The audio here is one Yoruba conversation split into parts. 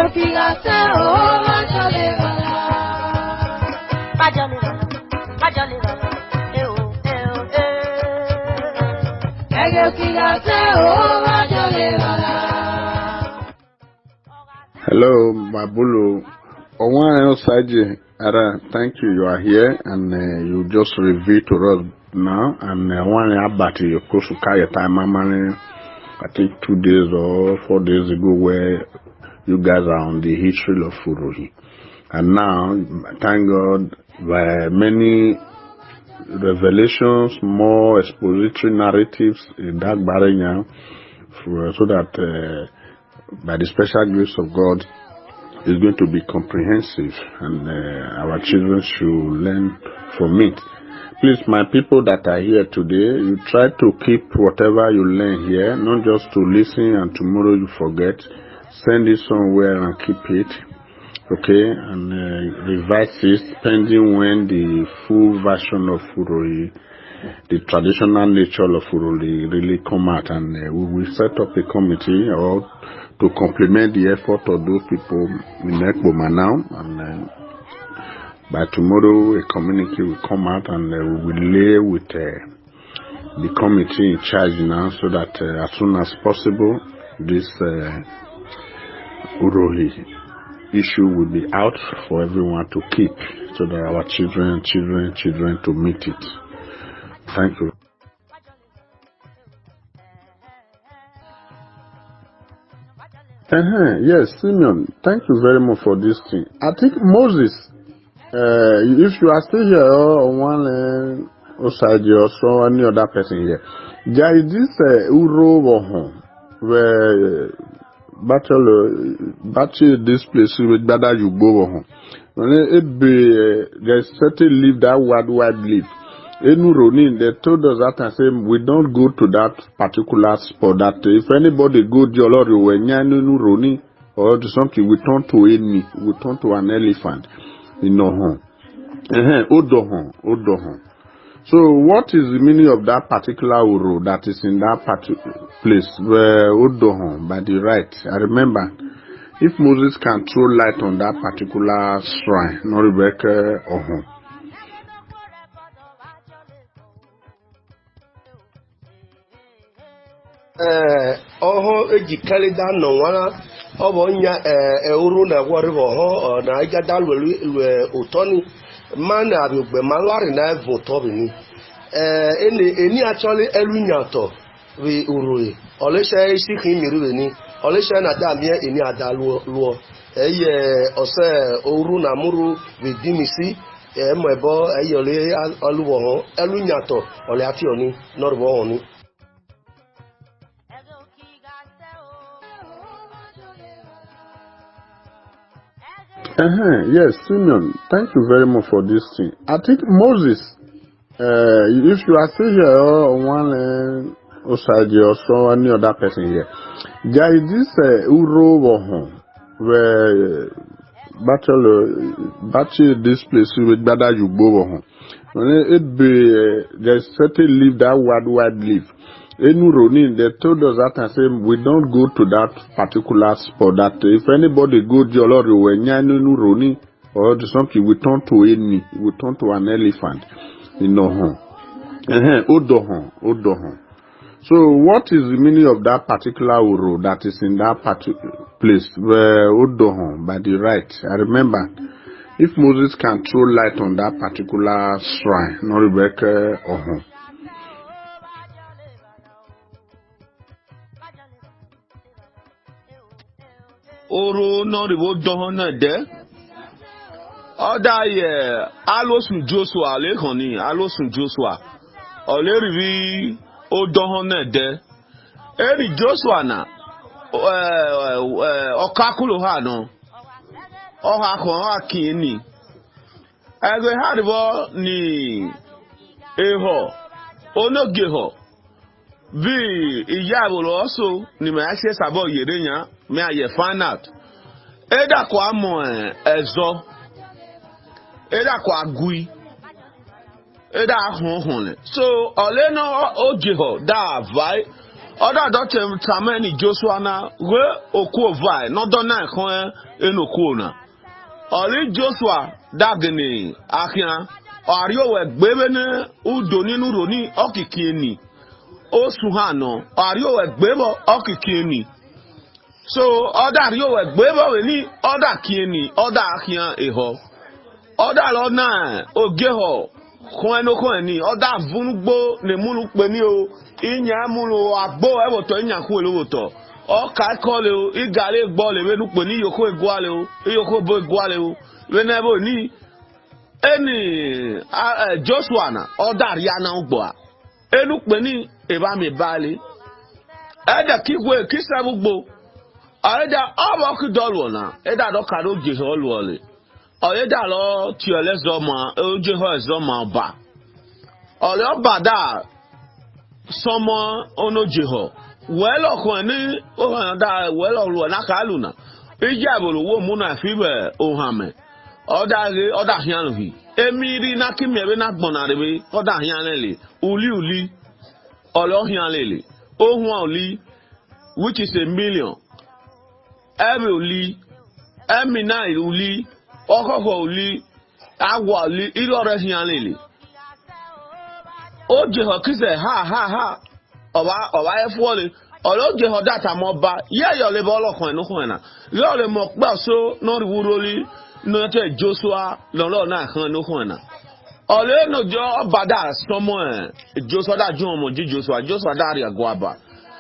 Hello, Babulu. Owan Osaji, Ara, thank you. You are here and you just revealed to us now. And one Abati, you close to carry time, I think 2 days or 4 days ago, where you guys are on the history of Furuhi. And now, thank God, by many revelations, more expository narratives in that barrier, so that by the special grace of God, it's going to be comprehensive, and our children should learn from it. Please, my people that are here today, you try to keep whatever you learn here, not just to listen and tomorrow you forget. Send it somewhere and keep it, okay, and revise it, pending when the full version of Furoi, the traditional nature of Furoi really come out, and we will set up a committee or to complement the effort of those people in Ekboma now, and by tomorrow a communique will come out, and we will lay with the committee in charge now, so that as soon as possible this Urohi issue will be out for everyone to keep, so that our children to meet it. Thank you. Yes, Simeon, thank you very much for this thing. I think Moses, if you are still here or one outside or so any other person here, there is this Uro where battle this place with Bada you go there's certain leaf that wide leaf. Enuroni, they told us that and say we don't go to that particular spot. That if anybody go Jolori or Enuroni or something, we turn to any, we turn to an elephant. You know, Odohon. So what is the meaning of that particular Uro that is in that particular place where Odohon by the right? I remember, if Moses can throw light on that particular shrine, not Rebecca Ohon. Ejikari da no wana obonya euru na gwaribo ho na ajada lwe utoni man abugbe malari na voto bini eni actually elunyato we urui olese isi khimiri bini olese na da mie eni adalu luo eye ose ouru na muru we dimisi mebo eyole aluwo ho elunyato ole ationi norbo honi. Yes, Simeon, thank you very much for this thing. I think Moses, if you are still here or one outside or so any other person here, there is this Uro where battle this place with Bada you go there's certain leaf that wide leaf. Enuroni, they told us that and say we don't go to that particular spot. That if anybody go Jolori or Enuroni or something, we turn to any, we turn to an elephant. You know, Odohon. So what is the meaning of that particular Uro that is in that particular place where Odohon by the right? I remember, if Moses can throw light on that particular shrine, not Rebecca Ohon. Oro no ribo dohon na de oda ye alosun Joshua le kan ni alosun Joshua o le ri o dohon na de eri Joshua na okakulo ha no o ha kan akin ni egbe ha ribo ni eho onoge ho bí ìyá àwòrán ọ̀sọ̀ ni màá ṣe sábọ̀ yèrè yẹn mi àyè find out ẹ̀dàkọ̀ àmọ̀ ẹ̀zọ́ ẹ̀dàkọ̀ àgùí ẹ̀dà ahùnhùn rẹ̀ so ọ̀lẹ́ náà ó jẹ họ dáa vai Other doctor Tamani Joshua na we oku vai no dona kon enoku na. Ori Joshua dagni akia ario we gbebe ne udo ninu roni okiki ni. Osu ha no ario we gbebo okiki ni. So other ario we gbebo we ni other kieni other akia eho. Other lo na ogeho kon enoko ni other vunugbo ne munu pe ni o. Inya mulu agbo eboto inya ku elowoto o ka ko le o igale gbo le we nupe ni yoko egwale o yoko bo egwale o we na bo ni eni Joshua na o dari ana ugbo a enupe ni eba mi bale eda kigwe kisabu gbo eda obo ki dolu na eda do ka do je ho luole o eda lo ti elezo ma o je ho ezo ma ba o le obada somo ono jeho welo ko ni o da welo lu na ka lu na ijabolo wo mu na fibe o hame oda hian hi emiri na kimebe na gbona rebe oda hian lele uli olo hian lele ohun oli which is a million every uli emina uli okoko uli agwa uli ilo re hian lele o jeho kise ha oba efuole olo jeho data mo ba ye yo le bolo kon enu kon na yo le mo pa so no riwuroli no te Joshua lo na kan enu kon na ole no jo bada somo Joshua da jo mo ji Joshua da ri agwaba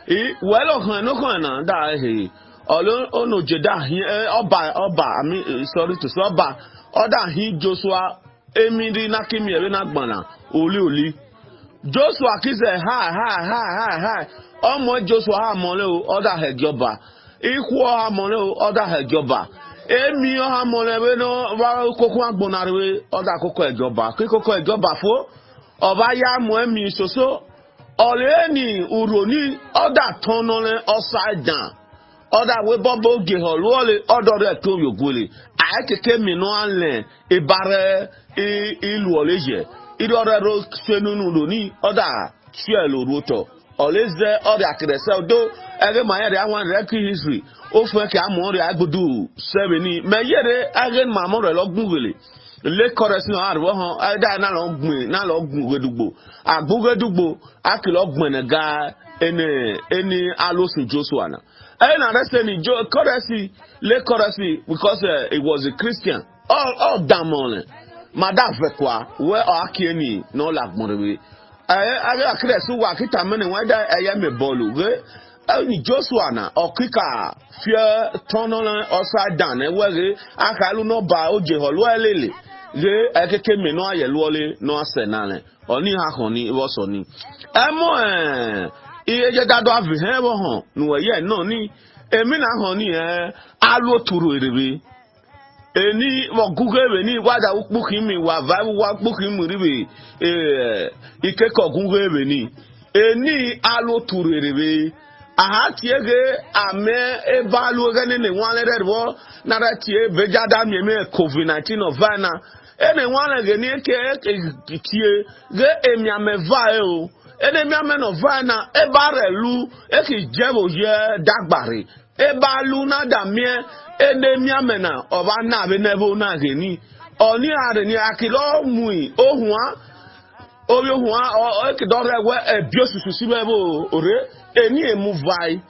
we lo kan enu kon na da he olo ono je da hi oba ami sorry to so oba oda hi Joshua emiri na kimi ebe na gbana oli Joshua kise ha omo Joshua ha mole o oda hejoba ikwo ha mole o oda hejoba emi o ha mole we no wa kokun agbonare we oda koko hejoba kikoko hejoba fo oba ya mo emi soso ole ni uroni oda tonole upside down oda we bobo ge holuole odo re to yogole akeke mi no anle ibare ilu oleje idore ro senunu lo ni oda tuelo roto oleze oda krese do ege mayere awon re ki history o fun ke amon re agbodu 7 ni meyere ege mamon re logun wele le correction arwo han ada na lo gun wedugbo agbugedugbo akilo gbon ga eni alosun Joshua na na rest ni currency le currency because it was a Christian all damon Madam Vekwa, where are Kenny, no like Morewe. I accept what Kitamani whether I am a bolu. Only Joshua or Kika, fear, tunnel upside down, and where I can no buy Oje Holwa Lily. I came in no yellow, no senale, only Hakoni was only. Amo, that do have him, no, yet no ni, a mina honey, I wrote to Ruby. Eni wo Google ni wada ukpuki mi wa vibe wa ukpuki mi ribe ikeko Google ni eni alo turerebe aha tiege ame ebalu gane ne wan le wo na ra tie bejada mi me COVID-19 ovana ene wan le ni ke tie ge emia me va o ene mi ame no vana ebarelu eki jebo ye dagbare ebalu na da mie enemi amena oba na be nebo na geni oni are ni akilo mui ohua oyo hua o ekidore we ebiosusu sibebo ore eni emu vai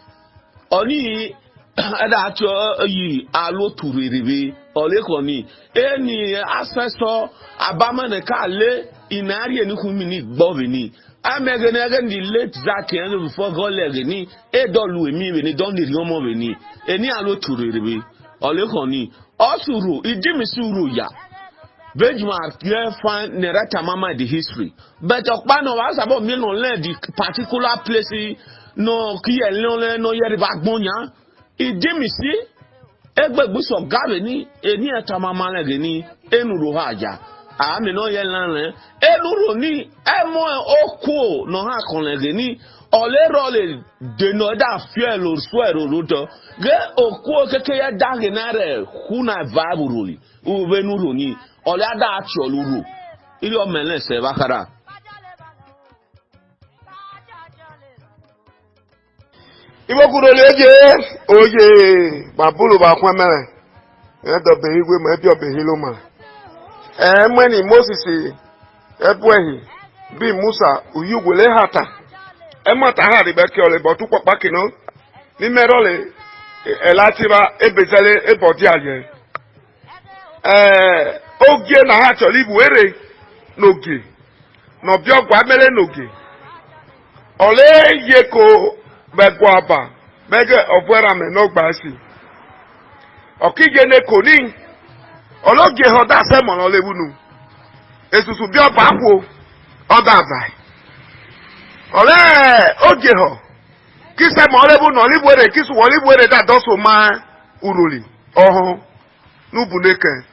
oni ada acho yi alo turiribi olekoni eni ancestor abamane ka le inari eni kumini gbobini amegene again the late Zach and before God legeni edolu emi we ni don the riomo we ni eni alo turiribi olekoni osuru idimisuru ya benchmark here find narrata mama the history but okpano was about me no learn the particular place no kiye no yeri bagbonya idimisi egbegbuso gabe ni eni eta mama legeni enuro haja ami no ye lanle enuro ni emo oku no ha kon legeni olero le de no da fiel o suero roto ge oku keke ya dage na re kuna vaburuli u benuro ni ole ada ati oluru ile o mele se bakara Ibokuro leje oye babulu ba kwa mere. Edo be igwe ma ebi obehilo ma. Mweni Moses ebwehi bi Musa uyugwele hata. Emata ha di beke ole botu popa kino. Ni merole elatiba ebezele ebodi aye. Ogie na ha choli buere noge. No bio gwa mele noge. Ole yeko begwaba mege obwera me no gbasi. Okige ne koni ologe hoda se mo lewunu. Esusu bio bawo oda bai. Ole oge ho kise mo lewu no libwere kisu wo libwere da doso ma uruli oho nubuneke.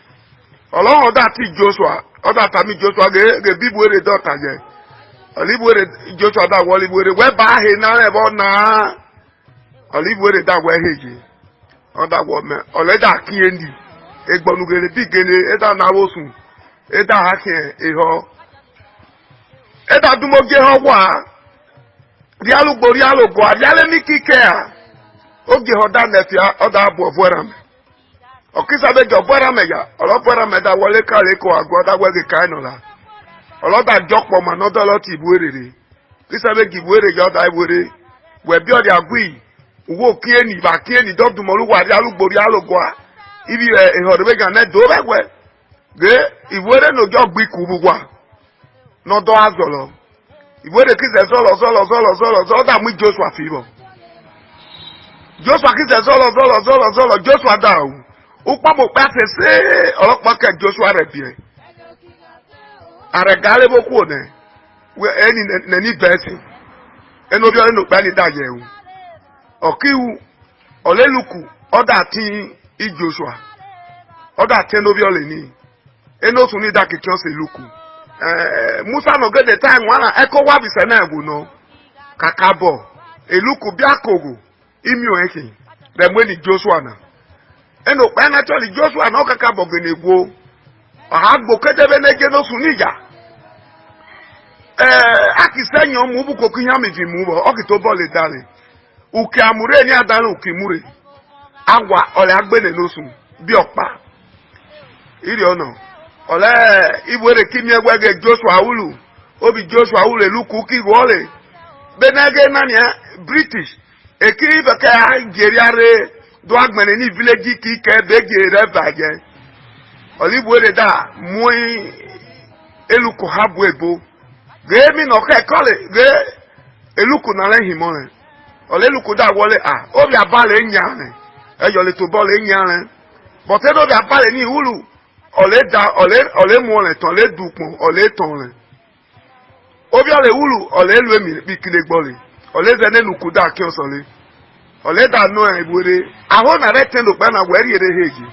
Ọlọ́run ọ̀dà tí Joshua ọ̀dà tàmí Joshua gè bíbuere dọ́ta jẹ ọ̀líbuere Joshua dà wọ́ ọ̀líbuere wẹ́ bá ahè náà ẹ̀ bọ́ náà ọ̀líbuere dà wọ́ ẹ̀hẹ̀ jẹ ọ̀dà wọ́ mẹ́ ọ̀lẹ́dà kíyè ndì egbọ̀nugere bí gèlè ẹ̀dà náwó sùn ẹ̀dà hakẹ́ ẹ̀họ́ ẹ̀dà dùmọ̀gé họ́ wà ríálùgbò ríálùgbò àríálẹ́ ní kíkẹ́ à oge ọ̀dà nẹ̀fẹ̀ ọ̀dà àbọ̀ fúnra mi. Ọkịsabe gị ọbụara mega ọlọbụara meda wọle kala ịkọ agụ ọdagwa gị ka ịnọla ọlọda jọkpọ ma nọdọlọta igbu erere kịsabe gị igbu ere gị ọda iwere wee bịa ọdị agụ iyi uwe okieni ba kieni dọdụmọrụ wari alụgbori alụgwa ibi ịhọrọbe ga na edo begwe gee iwere n'oge ọgbụ iku ugbugwa n'ọdọ azọlọ iwere kịsa zọlọ zọlọ zọlọ zọlọ zọlọ damụ Joshua fibọ Joshua kịsa zọlọ zọlọ zọlọ zọlọ Joshua dawu ukpamo kpase se ọlọ́pàá kẹ Joshua rẹ bìẹ àrẹgàlẹ bó kú ọnẹ ẹni nẹni bẹẹsì ẹni obi ọlẹnu pẹ ẹni dàjẹ ẹwù ọkìwù ọlẹlùkù ọdà àti Joshua ọdà àti ẹni obi ọlẹni ẹni oṣù ní dàkìkì ọsẹ lùkù Musa nọgẹdẹ táì wọn náà ẹkọ wà bìsẹ náà ẹwù nọ kàkà bọ èlùkù bí àkògò ìmìọ ẹkì rẹ mú ẹni Joshua náà. Eno kpa na chọrọ Joshua na ọkaka bọgene gboo ọha gbo kedebe na ege n'osu n'ija akise enyo mu bụ koku ihe amevi mu bụ ọkịta bọọlụ dali uke amụrụ enyi adala uke mure agwa ọlẹ agbene n'osu bi ọkpa iri ọnọ ọlẹ ibwere kimi egwe ge Joshua ulu obi Joshua ulu eluku ki wọle benege nani British ekiri bekee geriare do agbene ni village ki ke bege revaje olibuere da muy eluko habu ebo ge mi no ke kole ge eluko na le himole oleluko da wole obi abale nyane eyo le to bole nyane but e do bi abale ni ulu ole mu ole ton le dupon ole ton le obi ole ulu ole elu emi bi kile gbole ole zene luko da ki osole oleda no ebure aho na rete no gba na weri ere heji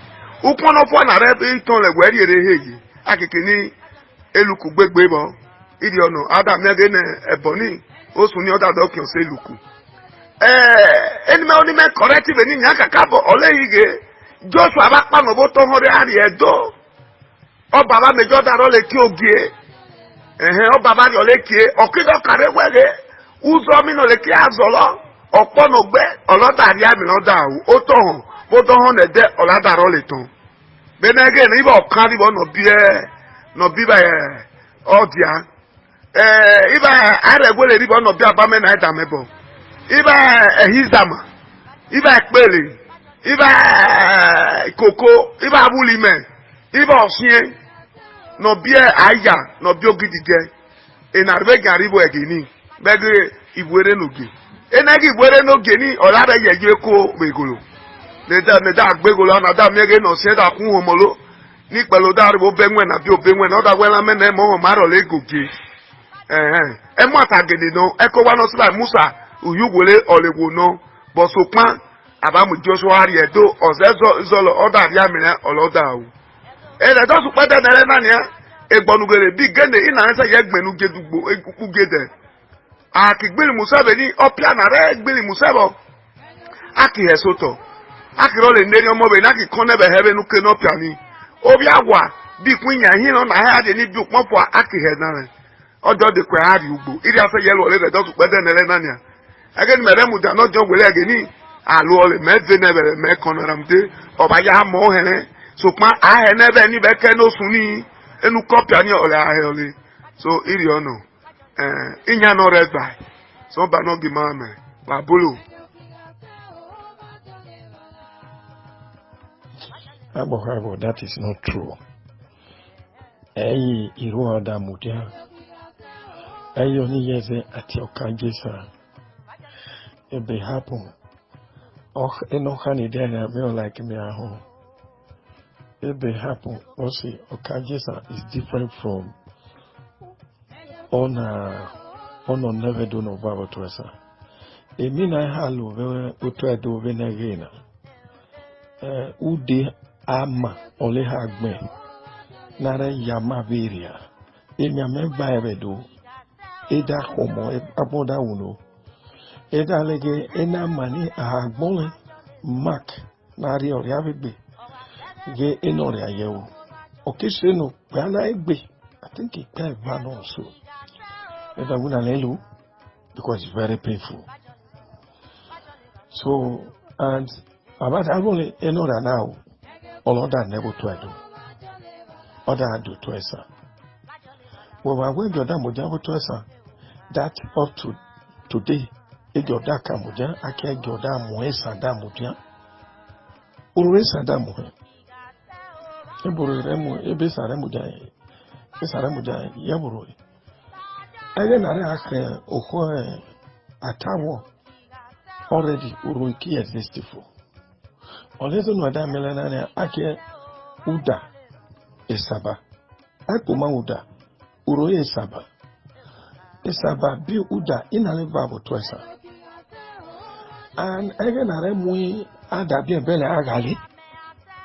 upono fo na rebe iton le weri ere heji akeke ni eluku gbegbe bo idi ono adam nege ne eboni osun ni oda dokin ose eluku eni me oni me correct be ni nya kaka bo olehige Joshua ba pa no bo to hore ari edo o baba mejo da ro le ki ogie o baba ri ole ki okido kare wege uzo mi no le ki azolo ọ̀pọ̀ no gbẹ́ ọlọ́dàrí àmì lọ́dà àwù ó tọ̀ hàn bó tọ̀ hàn nẹ̀dẹ́ ọ̀làdàrọ̀ lè tán bẹ́ẹ̀nẹ́gẹ́ ní ibà ọ̀kan níbọ̀ nà bí bá ọ̀dìá ibà àrẹ̀gbẹ́lẹ̀ níbọ̀ nà bí abámẹ́ náà ẹ̀dà mẹ́bọ̀ ibà ẹ̀hízàmà ibà ẹ̀pẹ̀lẹ̀ ibà kòkó ibà abúlimẹ̀ ibà ọ̀sìn nà bí àyà nà bí ògidìgẹ́ ìnàrẹ́gbẹ̀gẹ̀ àríwọ̀ ẹ̀gẹ̀ ní bẹ́ẹ̀gẹ̀ ìwéré nògè enagi gbere n'oge ni ọ̀lára yẹ̀yẹ́ kó gbègòlò neda agbégòlò ọ̀nà dá mẹ́gẹ́ nà ọ̀sẹ̀ dà kún homolo ní pẹ̀lú dárí bó bẹ́ngwẹ̀ nà bí ó bẹ́ngwẹ̀ nà ọ̀dà wẹ́lá mẹ́nà ẹ̀mọ́ hàn márọ̀ lé gògé ẹ̀mọ́ àtàgèdè nà ẹ̀kọ́ wá náà síbà Musa uyúwèlé ọ̀lẹ́wò nà bọ̀sọ̀pán àbámu Joshua rí ẹ̀dọ́ ọ̀sẹ̀ zọlọ ọ̀dà rí àmìlẹ̀ ọ̀lọ́dà o ẹ̀rẹ̀ dọ́sù pẹ́tẹ́ nà ẹ̀rẹ́ náà egbọnugere bí gẹ́ndé ìnàrẹ́sẹ̀ yẹ gbẹ̀nu gẹ́dẹ́ akigbili musebe ni opia na re gbili musebo aki hesoto aki role ndeni omobe na ki konebe hebe nuke no opia ni obi agwa bi kwinya hin no na ha de ni bi ukpofo aki he na re ojo de kwa hari ugbo iri afa yelo le do pede nere na nia again madam do not jog wele again alu ole me ze ne bere me konoramde obaya mo here so pa a he ne be ni be ke no sun ni enu copy ani ole a he ole so iri ono inya no red by so ba no gi ma me ba bulu Abo, that is not true. Eyi iru oda mudia. Eyi oni yeze ati okajesa. Ebe happen. Eno hani dena me like me aho. Ebe happen. Osi okajesa is different from ono never do no baba toesa. Emi na halu we utwa do we na gena. Ude ama ole ha gbe nare yama veria enya me baebe do eda homo aboda uno eda lege ena mani agbole mark nari ori abegbe ge enori ayewo okeseno bana egbe I think it can van also eda una lelu because it's very painful so and about abole enora now all other never to do. Other do to us. Well, when you're done with that up to today, if you're that Camuja, I can't go down Moesa Damuja. Uresa Damu. Eburemu, Ebisaramuja, Esaramuja, Yaburu. I then ask Oho Atawo already Uruki existed for. Unless no other Melanania, Ake Uda Esaba. Akuma Uda Uro Esaba. Esaba be Uda in a level twice. And again, I am we Adabi Bella Agali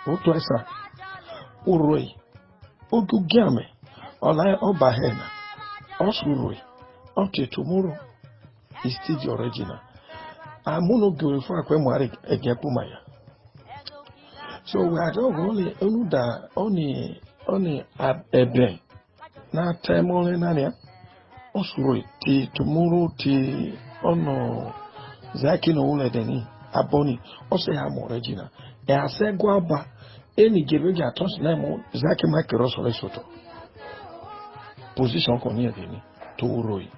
Utwesa Uroi Ogugame Olai Obahena Osuroi okay tomorrow is still the original. I'm mono glorify Quemari Egapumaya. So we are only ebe na time only nania osuro ti tomorrow ti ono zaki no ule deni aboni ose ha mo regina e ase gwaba eni gebe ja tos na mo zaki makero so soto position ko ni deni to uroi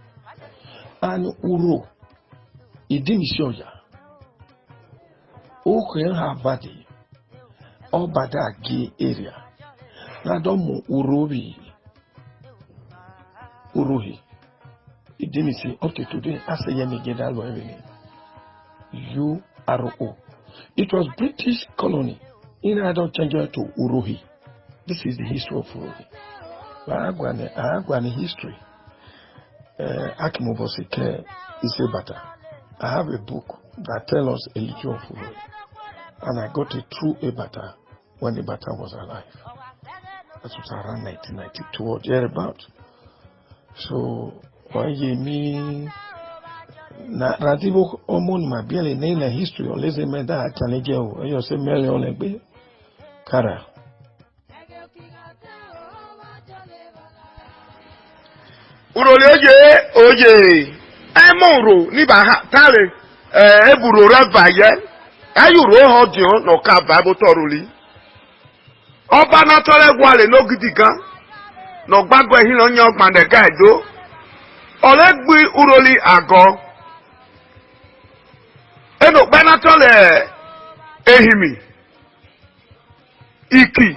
an uro idimisi oya o ko ha vadi Obada gay area. Nadomo Urohi. It didn't say, okay, today, I say, URO. It was British colony. In I don't change it to Urohi. This is the history of Urohi. I have history. Akimobosike is a bata. I have a book that tells us a little of Urohi. And I got it through Ebata when Ebata was alive. That was around 1992 or thereabout. So, why you mean Radibo Omon Mabiel in the history or Lazy Meda Tanegel, you say Melion Legbe Kara. Uroleje oje Emoro Niba Tale Eburo Rabaye ayuro hodio no ka Bible toruli oba na tore gwale no gidigan no gbagbo ehin lo yan gbande ga edo olegbi uroli ago eno gba na tole ehimi iki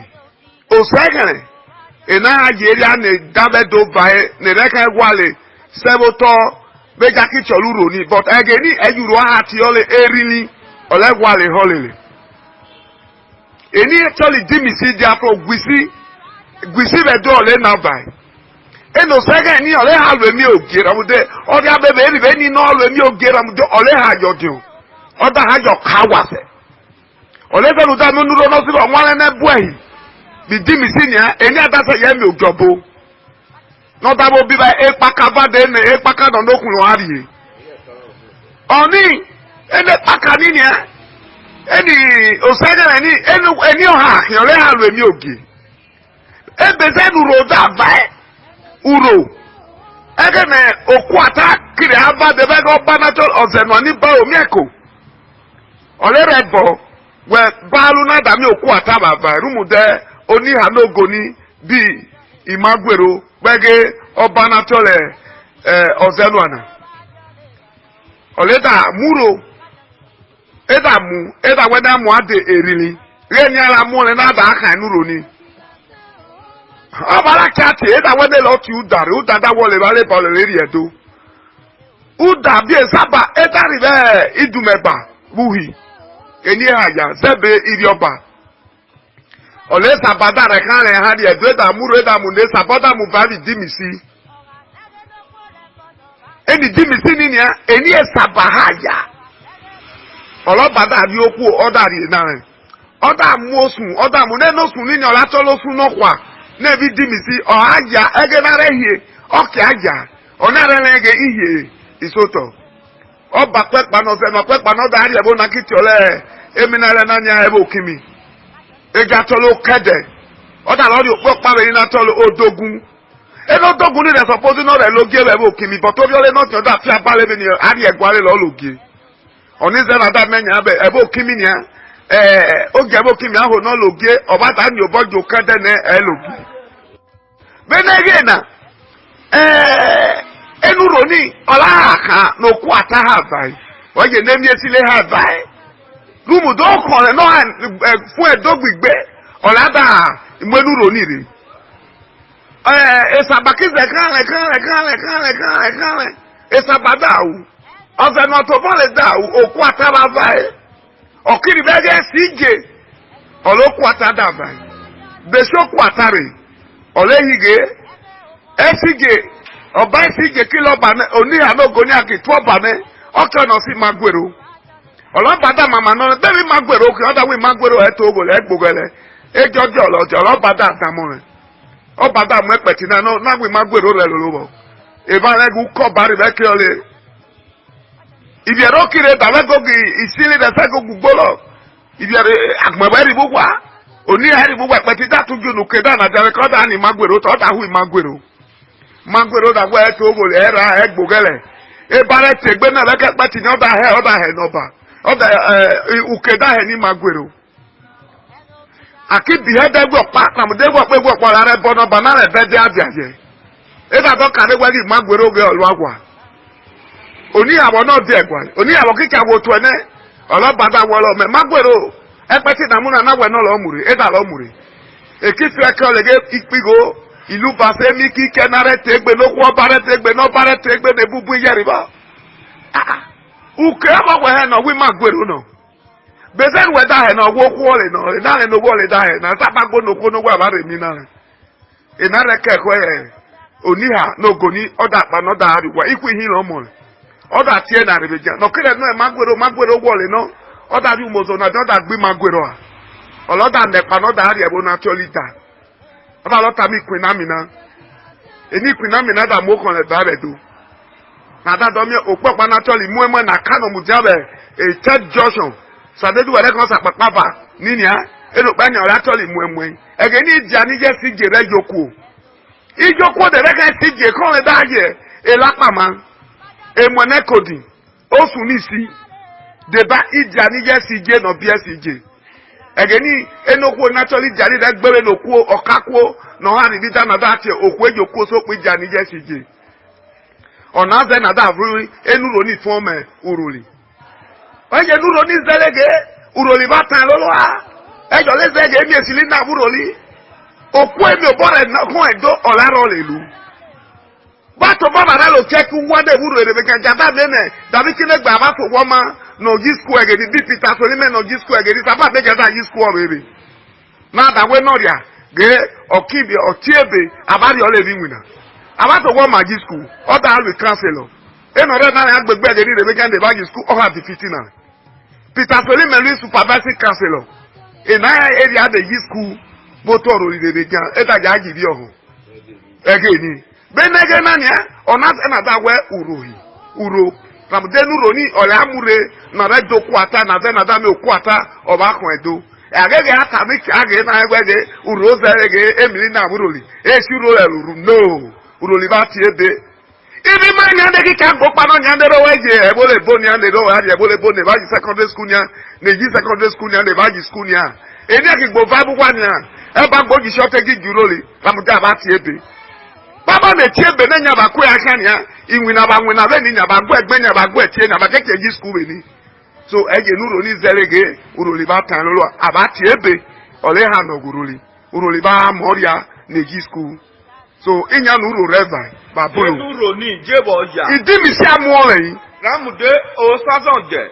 osegere ina ajeria ne dabedo bae ne reka gwale seboto beja ki choluro ni but ageni ayuro ati ole erini Olegwale holile. Eni actually dimisi diafro gwisi bedo ole na bai. Eno sege ni ole ha lo mi ogera mude odi abebe eni be ni no lo mi ogera mude ole ha yodio. Oda ha yo kawase. Ole be lu da no nuro no si onwale na buahi. Bi dimisi ni eni adasa ye mi ojobo. No da bo bi ba e pakaba de ne e pakado no kun lo ari. Oni ene pakani ni eni osega eni oha yole ha lo emi oge ebe ze nuro da vai uro Egene okwata kiri aba de bego banato ozeno ni ba omieko. Ole rebo we balu na da mi okwata baba rumude oni hanogo ni bi imagwero bege obanato le ozeno ana. Ole da muro eda weda mu ade erili. Reni ala mu le na da aka nuro ni. Abara kati eda wede loti udare udada wole bale bale leri edo uda bi esaba eda ribe idumeba buhi eni haya zebe irioba ole sabada re kan re ha ri edo eda muru eda mu ne sabada mu bali dimisi eni dimisi ni nia eni esaba haya olobada bi oku odari na re oda mu osun oda mu ne no sun ni ola to lo sun no kwa nebi dimisi o aja egenare hie oke aja onare lege ihe isoto o ba pepa no se no pepa no da ri ebo na kiti ole eminare na nya ebo kimi eja tolo kede o da lori opo pa we na tolo odogun e no dogun ni dey suppose no re logie ebo kimi but obi ole no ti da fi abale bi ni ari egware lo logie oni ze na da menya be ebo kimi ni oge ebo kimi aho no logie obata ni obojo kede ne elogi benege na enuroni ola aka no kwata ha bai oje nemi esile ha bai lumu do ko no fun edogbigbe ola da imenuroni re esabakize kan esabadau oze no to bole dau okwata ba bai okiri bege sije olokwata da bai beso kwata re olehige esige oba esige kilo bane oni anogo ni akitu obane oke no si magwero olobada mama no debi magwero ke oda we magwero eto ogole egbogele ejojo olojo olobada damore obada mu epeti na no na we magwero re lolobo eba legu ko bari be ke ole ibiero kire dalego gi isile de sego gugbolo ibiere agmabari bugwa oni hari bugwa peti datu junu keda na jare ko da ni magwero to da hu magwero da wa to ogole era egbogele e bare tegbe na leke peti ni oda he no ba oda ukeda he ni magwero aki bi he degbo pa na mo degbo pe gbo ra re bono ba na re be de abiaye e da to kare wa ni magwero ge oluagwa oni awo no de egwa oni awo kika wo to ene olobada wo lo me magwero epeti na muna na we no lo muri e da lo muri e kitu e ko lege ipigo ilu base mi ki kenare tegbe no kwa bare tegbe no bare tegbe de bubu yeriba uke aba we he no we magwero no bezen we da he no wo kwa le no na le no wo le da he na sabago no ko no wa bare mi na e na re ke ko e oni ha no goni oda pa no da ri wa iku hin lo mo oda tie na re beja no kire no magwero wo le no oda bi mozo na oda gbe magwero a oloda nepa no da ri ebo na tolita oda lota mi kwina mina eni kwina mina da mo kon le da be do na da do mi opopa na toli mu emo na kano mu jabe e third junction sadedu wele kon sa papa nini a ero pa nya ora toli mu emo ege ni dia ni je si gere joku ijoku de rega si je kon le da ye e lapa ma e mo ne kodi osu ni si deba ija ni je si je no bi si je egeni enokwo naturally jari da gbere nokwo okakwo no ha ni bita na da tie okwo ejokwo so pe jani je si je ona ze na da vru enuro ni fun me uruli oje nuro ni zelege uruli batan lolo a ejo le zege mi esili na uruli okwo emi obore na kun edo olaro lelu bato baba na lo check wade uruli be kan jaba bene dabi kile gba ba fo woma no gisku egedi bi Peter Solime no gisku egedi sapa be jada gisku o bebe na da we no ria ge okibi otiebe abari ole bi wina abato wo ma gisku o da alwe cancel e no re na agbegbe egedi re be kan de ba gisku o ha defeating na Peter Solime lui supervising cancel e na area de gisku motor ori de gan e da ja gidi ohun egeni be nege na nia ona na da we uro from denu roni ole amure na redo kwata na ze na da me kwata oba kun edo agege aka mi age na egbe uro zere ge emili na buroli e si uro eluru no uroli ba ti ebe Ibi ma nyande ki ka go pano nyande ro weje e bole bo nyande ro ha e bole bo ne ba secondary school nya ne ji secondary school nya ne ba ji school nya eni ki gbo va bu kwa nya e ba gbo ji shote gi juroli ramuda ba ti ebe baba ne ti ebe ne nya ba ko ya kan ya inwi na ba nwi na be ni nya ba gbo egbe nya ba gbo etie nya ba keke ji school be ni so eje nuro ni zelege uroli ba tan lo aba ti ebe ole ha no guruli uroli ba moria ne ji school so inya nuro reva ba bolo nuro ni jebo ya idi mi si amuole yi ramude o sazon je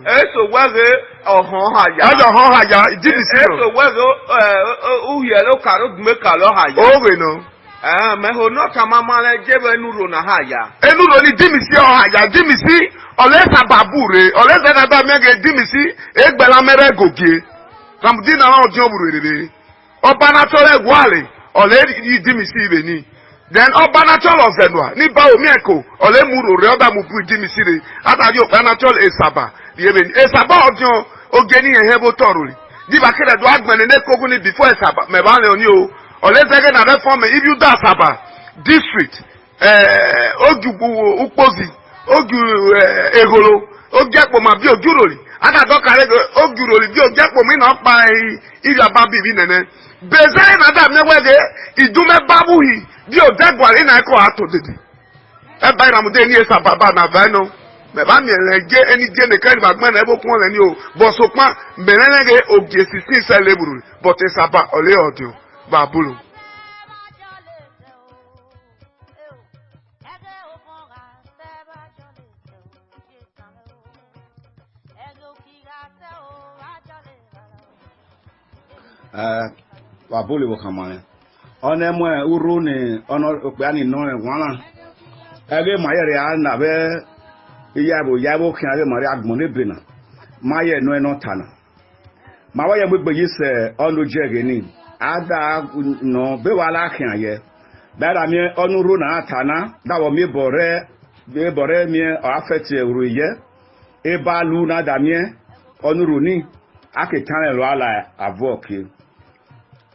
eso weze ohon ha ya ajo ho ha ya idi mi si eso weze uye lo karo gme kalo ha ya o we no me ho no kama male jebo nuro na ha ya enuro ni di mi si o ha ya di mi si ole sa babure ole sa na ba mege di mi si egbela mere gogie ramudi na ha ojo buru rere oba na tole gwale ole di mi si be ni then oba na tole ozenwa ni ba omi eko ole muru re oba mu bu di mi si re atari oba na tole esaba di ebe ni esaba ojo oge ni ehe bo toruri di ba kere do agbene ne kogu ni before esaba me ba le oni o ole zege na reform if you da asaba district ogu ukpozi ogu egolo ogepo ma bi oguroli ada do kare oguroli bi ogepo mi na pa iri aba bibi nene beze na da me wege idume babuhi bi odegwari na ko ato dede e ba ira mu de ni esa baba na ba no me ba mi eleje eni je ne kari ba gbe na ebo kun le ni o bo so pa menelege oge 16 celebru but esa ba ole odio ba bulu wa bole wo kamane one mo uru ni ono pe ani no e wana ebe mayere ya na be yabo kan be mari agbon le bena maye no e no tana ma wa ye gbegbe yi se onu jege ni ada no be wala kan ye bera mi onu ru na tana dawo mi bore mi affect uru ye e ba lu na da mi onu ru ni ake tana lo ala avoke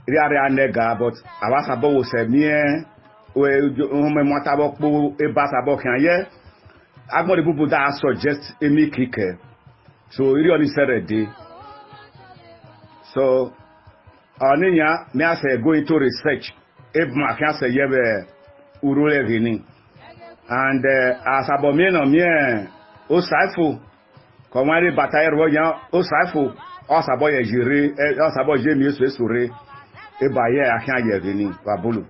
riare anega but awasa bo wo se mie we me mota bo po e ba sa bo kan ye agbon de bubu da suggest emi kike so iri oni serede so aninya me ase going to research if ma kan se ye be urule gini and asabo mi no mie o saifu ko mari batayer wo yan o saifu o sabo ye jire o sabo je mi so esure e ba ye akan ye gini babulu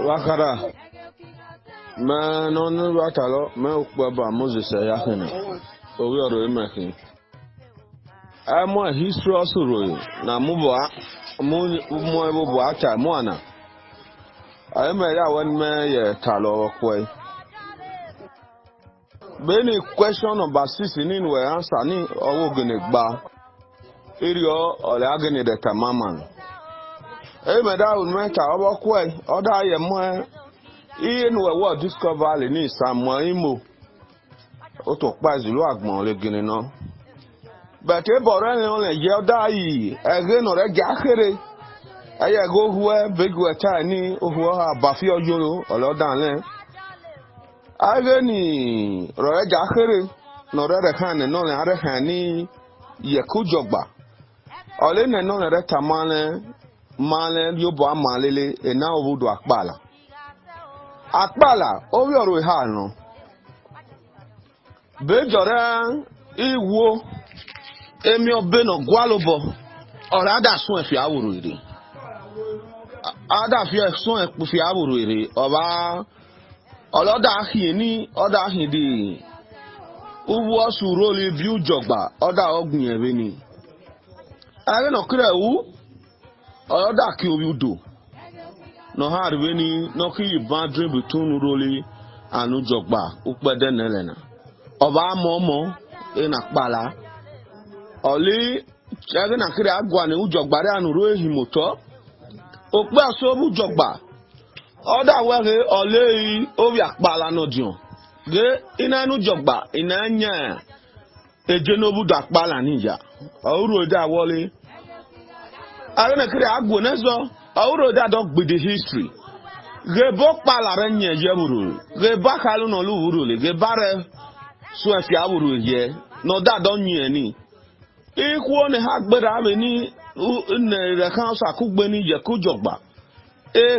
wakara ma no no wakalo ma ukbaba Moses ya hene owi oro emekin amo history osoro na mubo mo ebo ata mo ana ayi me ya won me ye talo kwe beni question number 6 ni we answer ni owo gene gba irio ole agene de tamaman me da un meta obo kwe oda ye mo iye no we discover le ni Samuel imo o to pa ilu agbon le gene no but e bore ni on le je oda yi ege no re ja kere aya go huwe begwe ta ni ohuwa ha bafi ojoro oloda le age ni ro re ja kere no re kan no le are kan ni ye kujogba ole ne no re tamale male yobo amalele e na obudu akpala owi oro ha no be jore iwo emi obe no gwalobo ora ada sun efi awuru ire ada fi sun efi awuru ire oba oloda ahin ni oda ahin di uwo suro le bi ujogba oda ogun ebe ni are no kire wu oda ki obi udo no ha riwe ni no ki boundary between Uroli and Ujogba ukpede nelena oba momo e na kpala oli chege na kire agwa ni Ujogba re anuru ehimoto okpe aso Ujogba Other way, ole obi akpala no dion. Ge ina nu jogba ina nya ejenobu da akpala ninja. Awuro da wole. Arena kire agbo nezo. Awuro da dog with the history. Ge bok pala renye yeburu. Ge bakalu no lu wuru le. Ge bare so afi awuru ye. No da don nye ni. Ikwo ne hagbera ame ni ne re kan so akugbe ni je ku jogba.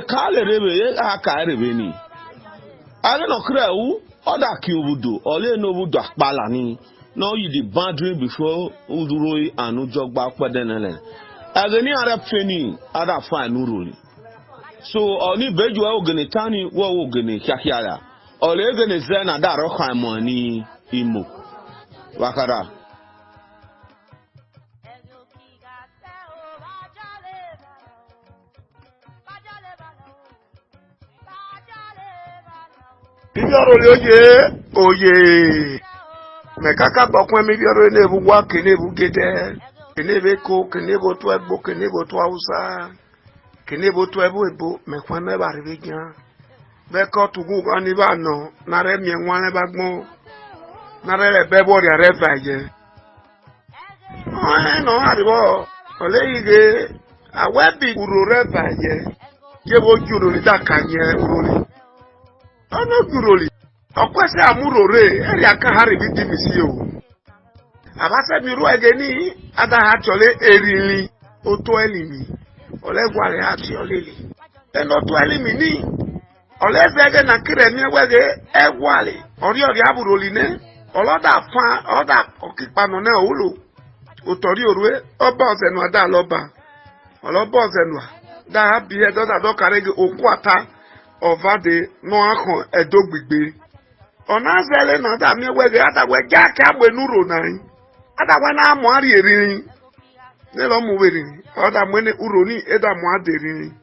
Ka le rebe ye aka rebe ni. Are no kre wu oda ki obudo ole no obudo akpala ni. No you the boundary before uduroi anu jogba pedenele. Ageni are feni ada fine uruli. So oni beju wa ogene tani wa ogene kiakiara. Ole egene zena da ro kan mo ni imo. Wakara. Bibioro le oye. Me kaka bokwe mi bioro ne bu wa kene bu gede. Kene be ko kene bo to egbo kene bo to Hausa. Kene bo to ebo me kwa na ba ribe gan. Be ko tugu ani ba no na re mi enwa le ba gbon. Na re be bo re ba je. No aribo ole ige awebi uru re ba je. Ye bo juru ni da kanye uru. Ono guroli okwese amurore eri aka ha ribidi misi o abase mi ru egeni ada ha chole erili oto elimi ole gware ha ti olele eno to elimi ni ole zege na kire mi wege egwale ori aburoli ne oloda fa oda okipano na ulu otori orue oba ozenu ada loba oloba ozenu da ha bi e doda do karege okwata ovade no akon edogbigbe ona zele na da mi wege adagwe jake agbe nuro nai adagwe na amo ari erin ne lo mu weri oda mwene uroni eda mu aderin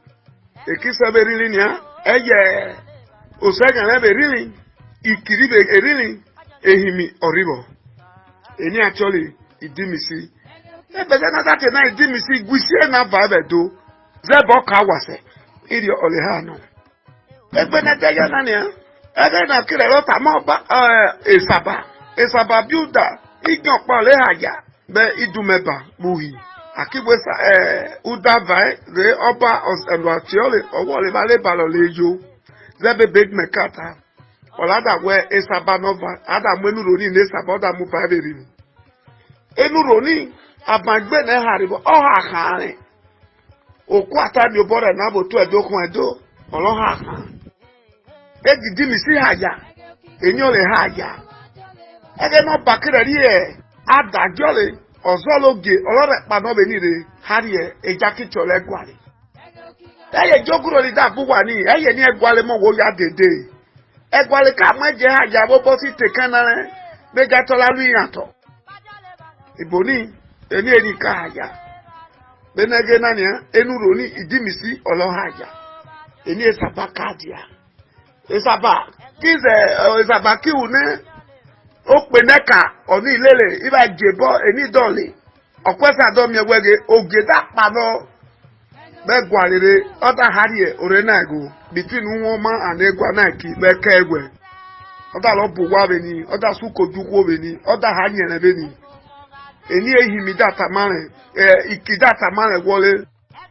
ekisa berin ni a eye osega na berin ikiribe erin ehimi oribo eni actually idimisi ebeze na that na idimisi gusie na babedo zebo ka wase iri oleha no egbe na teja na nia ebe na kire lo ta mo ba esaba builder igan pa le haja be idumeba buhi akigwe sa udavai re oba oselu atiole owo le bale balo lejo zebe big mekata olada we esaba nova ada mu enuro ni esaba oda mu ba beri enuro ni abagbe na haribo o ha kare oku atabi obore na bo to edokun edo oloha kan egi mi si haja enyo le haja ege no bakere ri e adajole ozologe olore pa no be ni re hari e ejakito le gwale eye joguro li da buwa ni eye ni egwale mo wo ya dede egwale ka mo je haja bo bo si tekana re be gatola lu yato iboni eni eri ka haja benege na ni enuro ni idimisi olo haja eni esabakadia Isaba kize isaba ki une o pe neka oni ilele iba jebo eni dole okwesa do mi wege ogeda pa no be gwarire oda harie ore na ego between nwoma and egwa na ki be ka egwe oda lo bu wa be ni oda su kojukwo be ni oda hanye na be ni eni ehimi data mare ikidata mare wole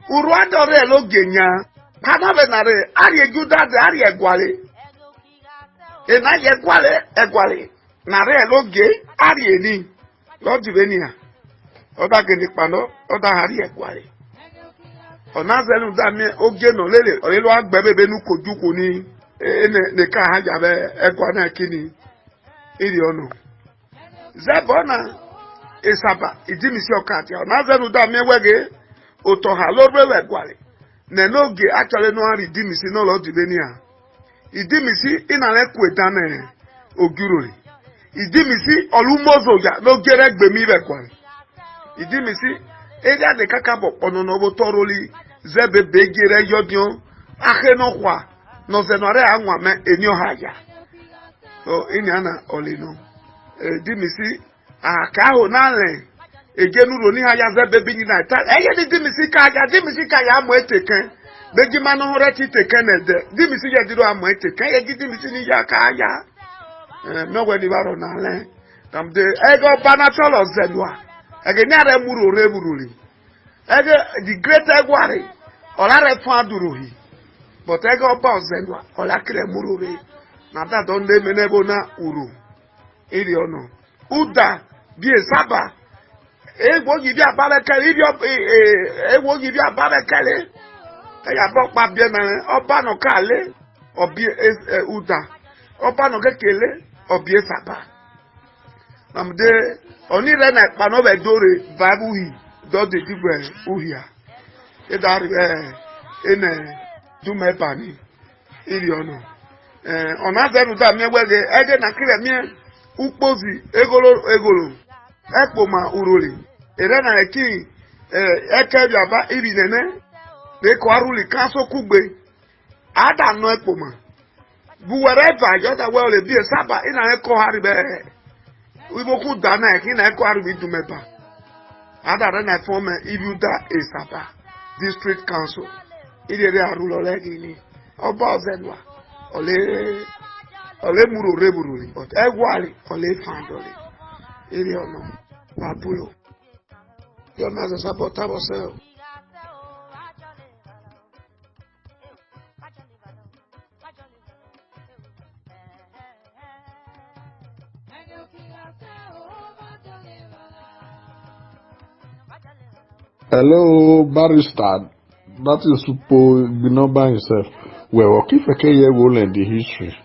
uru adore lo genya kana be nare ari ejuda de ari egwale ena ye egwale na re loge ari eni lo divenia oda geni pano oda hari egwale ona zelu da mi oge no lele ore lo agbe bebe nu kojuku ni ne ka ha jabe egwa na kini iri ono zebona esaba idimisi okati ona zelu da mi wege oto ha lo rewe egwale ne noge actually no hari dimisi no lo divenia idimisi inale kwetane ogurori idimisi olumozo ya no gere gbemi bekwa idimisi eja de kakabo ponono bo toroli zebe begere yodion akeno kwa no zenore anwa me enyo haja so iniana olino idimisi akaho nale egenuro ni haja zebe binyi na ta eye idimisi ka haja dimisi ka ya mo eteken beji manu hore ti tekene de di mi si je diro amo teken ye gidi mi si ni ya ka ya me we ni baro na le tam de ego banatolo zelwa ege ni are muru ore bururi ege the great egwari ola re fun aduruhi but ego ba zelwa ola kire muru ore na that don de menebo na uru iri ono uda bi esaba egwo gi bi abarekele ibi egwo gi bi abarekele ya bo pa bi na oba no kale obi uda oba no kekele obi esaba namde oni re na pa no be dore bible hi do de digwe uhia e da ene du me pani iri ono ona zeru da mi wege ege na kire mi ukpozi egolo ekpo ma urori ere na eki eke bi aba iri nene de ko aruli kaso kugbe ada no ekpo ma bu wherever you that well be saba ina eko hari be we boku dana eki na eko hari bi dumeba ada na form ibuda esaba district council ire arulo legini oba zenwa ole muru rebururi but egwali ole fandole ire ono babulo yo na za sabota bosel. Hello, barrister. That is supposed to be not by himself. Well, okay, if I can hear the history.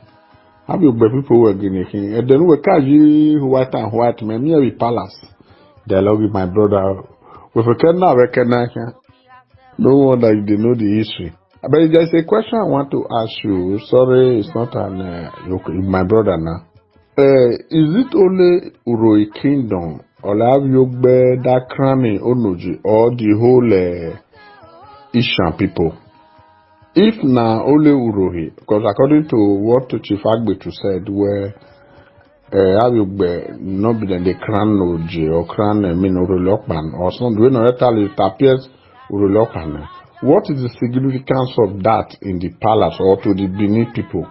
Have you people were getting it? And then we catch you white and white, man, near the palace. Dialogue with my brother. If I can now recognize him, no wonder you didn't know the history. But there's a question I want to ask you. Sorry, it's not my brother now. Is it only Uroi Kingdom? Or have you bear that cranny Onoji or the whole Ishan people? If na only Urohi, because according to what Chief Agbetu said, where have you bear not be the cran Oji or cran Urolokman or something, when it appears Urolokman. What is the significance of that in the palace or to the Benin people?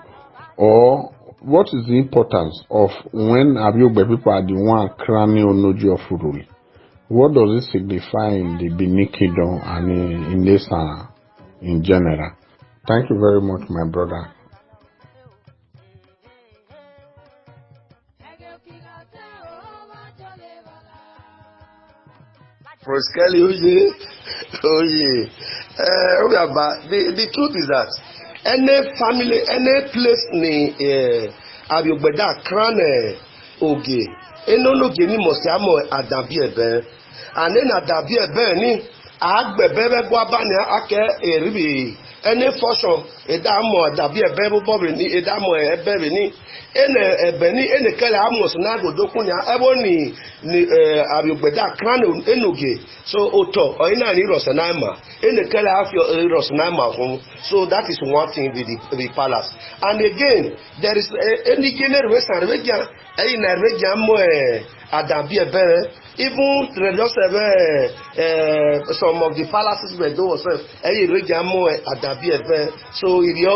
Or what is the importance of when Abiogbe people are the one crowning Onoji of Uruli? What does it signify in the Benin Kingdom and in this in general? Thank you very much, my brother. Proskelly, oh yeah. The truth is that any family, any place ni Abiogbe crown oge, enoge ni mosiamo adabi ebe, and then adabi ebe ni agbebe gwa ni ake eribi. Any function edamo adabi ebe bobo ni edamo ebe ni ebe ni ene kele amos na godokun ya ebo ni Abiogbe crown enoge so oto o ina ni rosanama ene kele afio rosanama fun. So that is one thing with the palace. And again there is any general western region ina region mo adabi ebe. Even just some of the palaces were those so the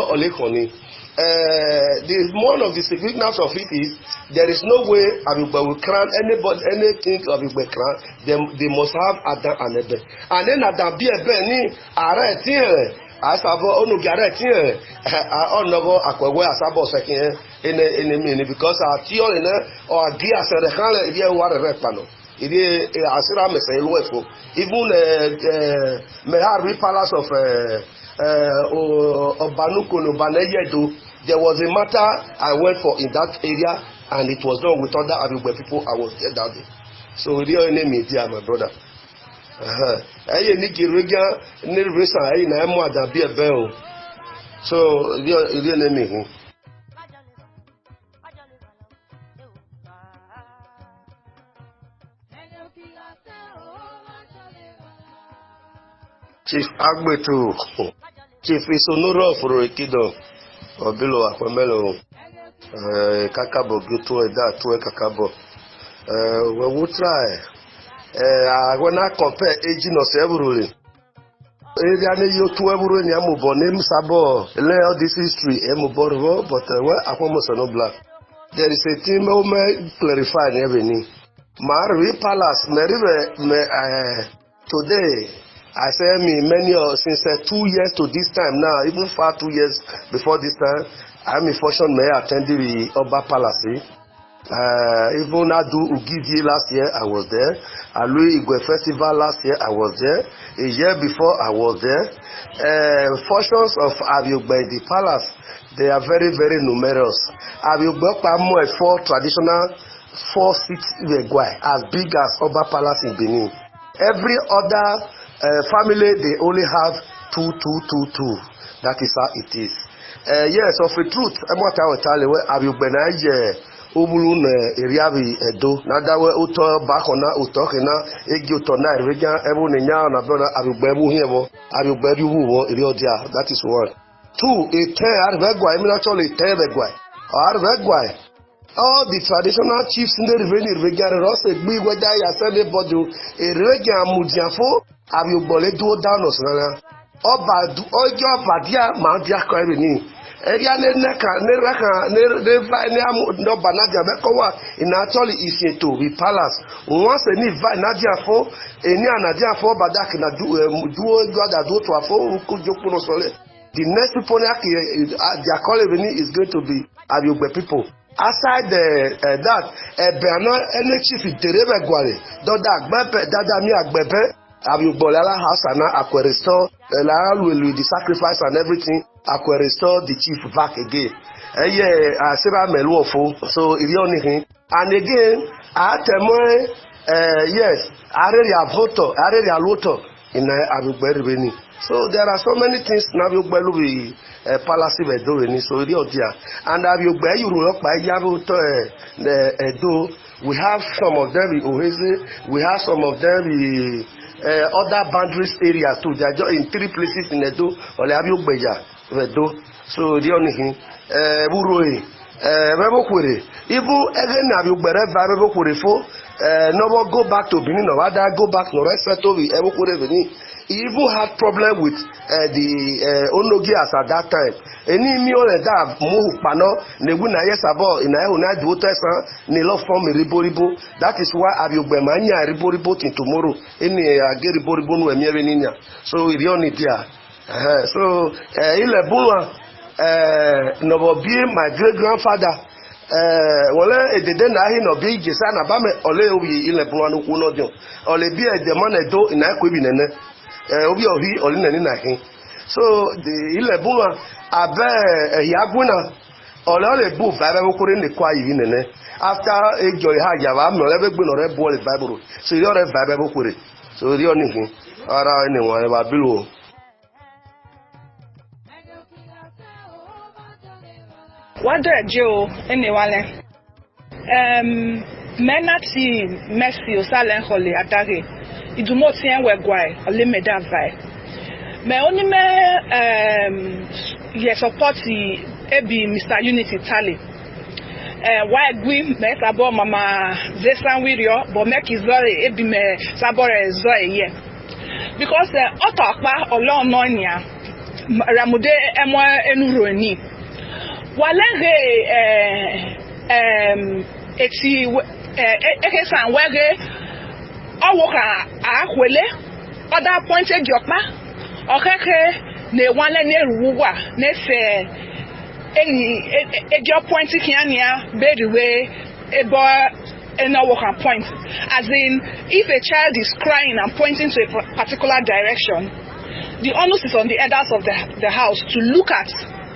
one of the significance of it is there is no way Abiogbe will crown anybody, anything Abiogbe crown. They must have Adam and Ebe. And then Adam be Ebe ni are tiere asabo onu gare tiere onogo akwewe asabo sekin ene because atiole na or agi asere kan e bi wa re pano. Even Mehari Palace of Obanukono Baneyedo, there was a matter I went for in that area and it was done with other Abiogbe people. I was there that day. So real name is dear, my brother. So real name. Chief Agbetu, Chief Isonoro of Roikido, Obilo Akwamelo, Kakabo, Gutu, that to a Kakabo. We will try. When I compare aging of several, area ne yo tu eburu ni amubo ne msabo le all this history emuboro but well akwomoso no black. There is a thing me clarify ne beni. Marvi Palace today I say me many since 2 years to this time now, even far 2 years before this time, I'm in fortune may attend the Oba Palace. Even I do Ugidi last year, I was there. Alui Igwe Festival last year, I was there. A year before, I was there. Fortunes of Abiogbe in the palace, they are very, very numerous. Abiogbe Pamo is 4 traditional 4-6 as big as Oba Palace in Benin. Every other family, they only have 2. That is how it is. Yes, of the truth, I'm what I will tell you. Abiogbe Ubulu Eriabi Edo, Nadawe Uto Bakona, Utokina, Egiotona, Regan, Ebonina, and Abona Abiogbe Hiemo, Abiogbe Huo, Eriodia. That is one. 2, a tear Vegwai, actually tear Vegwai. Or Vegwai. All the traditional chiefs in the revenue regard us a big weather ya send a body a reggae mudiafo have you bullet do down us oba ojo badia mandia kwani area neka no banadia bekowa in actually is to be palace once any nadia fo any anadia fo badak na duo god do to afo kujoku no sole the next people their calling is going to be Abiogbe people. Aside that, Bernard any chief Terebe Gwale, Doda Agbepe, Dada Mi Agbepe, Abiogbola house and Akwe restore, will the sacrifice and everything, Akwe restore the chief back again. Seba Meluofo, so if you're anything. And again, Atemoy, yes, Arelia Voto, Arelia Loto in Abiogbe. So there are so many things now Abiogbe will palace doing so dear. And Abiogbe you rock by Yabo Edo. We have some of them in Ohese, we have some of them in other boundaries areas too. They are just in 3 places in Edo or Abiogbe Edo. So the only thing Buroi Rebokwere. Even again Abiogbe Rebokwere for no go back to Benin or rather go back to Reseto with Ebokwere Benin. He even had problem with the Onogias at that time. Any meal that move pano, Neguna yes about in Iona Dotesa, Nilo form Riboribo. That is why Abiogbe Mania Riboribo in tomorrow. Any get Riboribo and Merinia. So we don't need here. So Ilebuna no be my great grandfather. Wole edede na ahi no bi jesa na ba me ole obi Ilebuna no ku no dio. Ole bi e de man edo ina akwebi nene. Obi ohi olinani na hin. So the Ilebuna abe yaguna ole bu Bible kore ne kwa yi nene. After ejoy ha yawa me ole be gbe no re bo the Bible. So you re Bible kore. So the only thing ara ni won ba bilu. What do you anyway? Menati Messi Osalen Hole Adage. Idumotien Wegwai, Olimeda Vai. Me only yes support the Ebi Mr. Unity Tally. Why we met about Mama Zesan Wirio, but make his very Ebi me Sabore Zoe ye. Because Otokpa Olon Nonia Ramude Emwa Enuroni. Walenge eti ekesan wege owoka akwele other appointed jokpa okeke ne wanle ne ruwa ne se ejo point kiania bedwe ebo enowoka point, as in if a child is crying and pointing to a particular direction, the onus is on the elders of the house to look at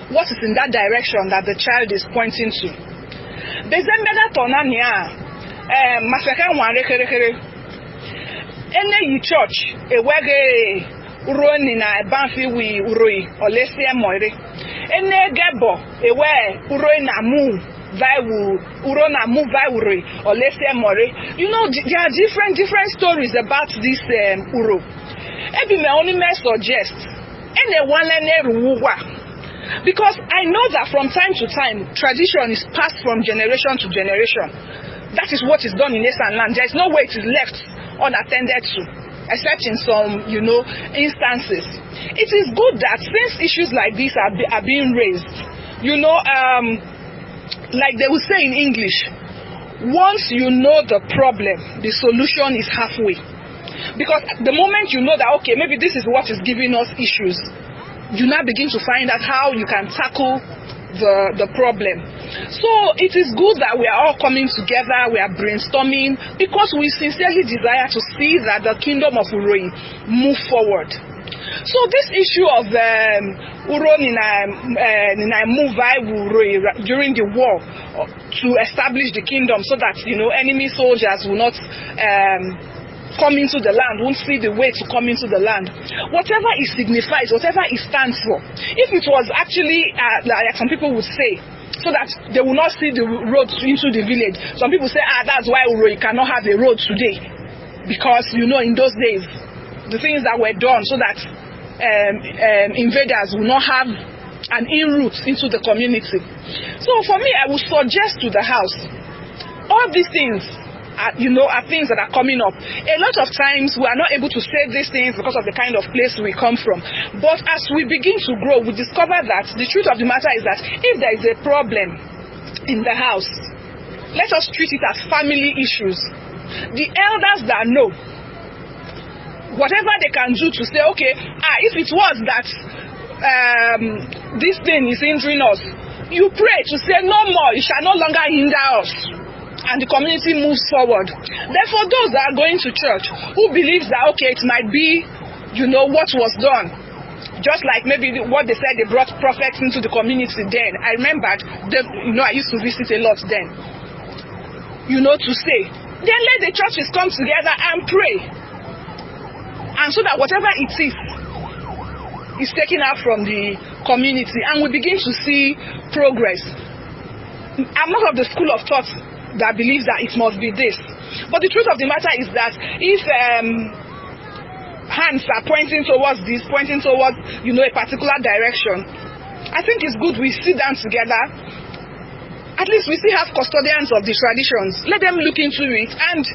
what is in that direction that the child is pointing to. Bezembeda tonania masaka wanre kere ene church ewege uroni na banfi wi uroi olesie moire ene gebo ewe uroi na mu vai urona mu vai uroi olesie moire. You know, there are different stories about this uro. Ebi me only may suggest ene wanle ruwa. Because I know that from time to time, tradition is passed from generation to generation. That is what is done in Esan land. There is no way it is left unattended to. except in some, instances. It is good that since issues like this are being raised, like they will say in English, once you know the problem, the solution is halfway. Because the moment you know that, okay, maybe this is what is giving us issues, you now begin to find out how you can tackle the problem. So it is good that we are all coming together, we are brainstorming, because we sincerely desire to see that the kingdom of Uroi move forward. So this issue of Uroi during the war to establish the kingdom so that enemy soldiers will not come into the land, won't see the way to come into the land. Whatever it signifies, whatever it stands for, if it was actually like some people would say, so that they will not see the road into the village. Some people say, that's why Uroi cannot have a road today, because in those days the things that were done so that invaders will not have an in-route into the community. So for me, I would suggest to the house, all these things are things that are coming up. A lot of times we are not able to say these things because of the kind of place we come from. But as we begin to grow, we discover that the truth of the matter is that if there is a problem in the house, let us treat it as family issues. The elders that know, whatever they can do to say, okay, if it was that this thing is hindering us, you pray to say no more, it shall no longer hinder us, and the community moves forward. Therefore, those that are going to church who believes that, okay, it might be what was done, just like maybe what they said, they brought prophets into the community then. I remembered I used to visit a lot then, to say, then let the churches come together and pray, and so that whatever it is taken out from the community, and we begin to see progress. I'm not of the school of thought that believes that it must be this, but the truth of the matter is that if hands are pointing towards this, pointing towards a particular direction, I think it's good we sit down together. At least we still have custodians of the traditions. Let them look into it and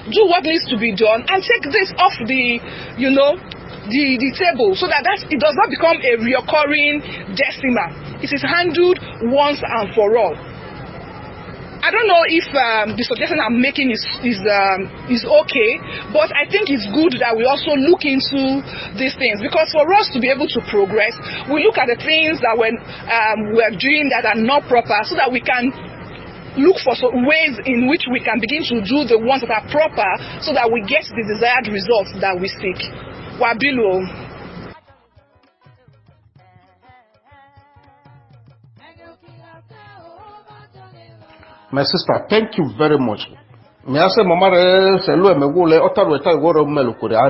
do what needs to be done, and take this off the the table, so that it does not become a recurring decimal. It is handled once and for all. I don't know if the suggestion I'm making is okay, but I think it's good that we also look into these things, because for us to be able to progress, we look at the things that we're doing that are not proper, so that we can look for ways in which we can begin to do the ones that are proper, so that we get the desired results that we seek. Wabilo. My sister, thank you very much. I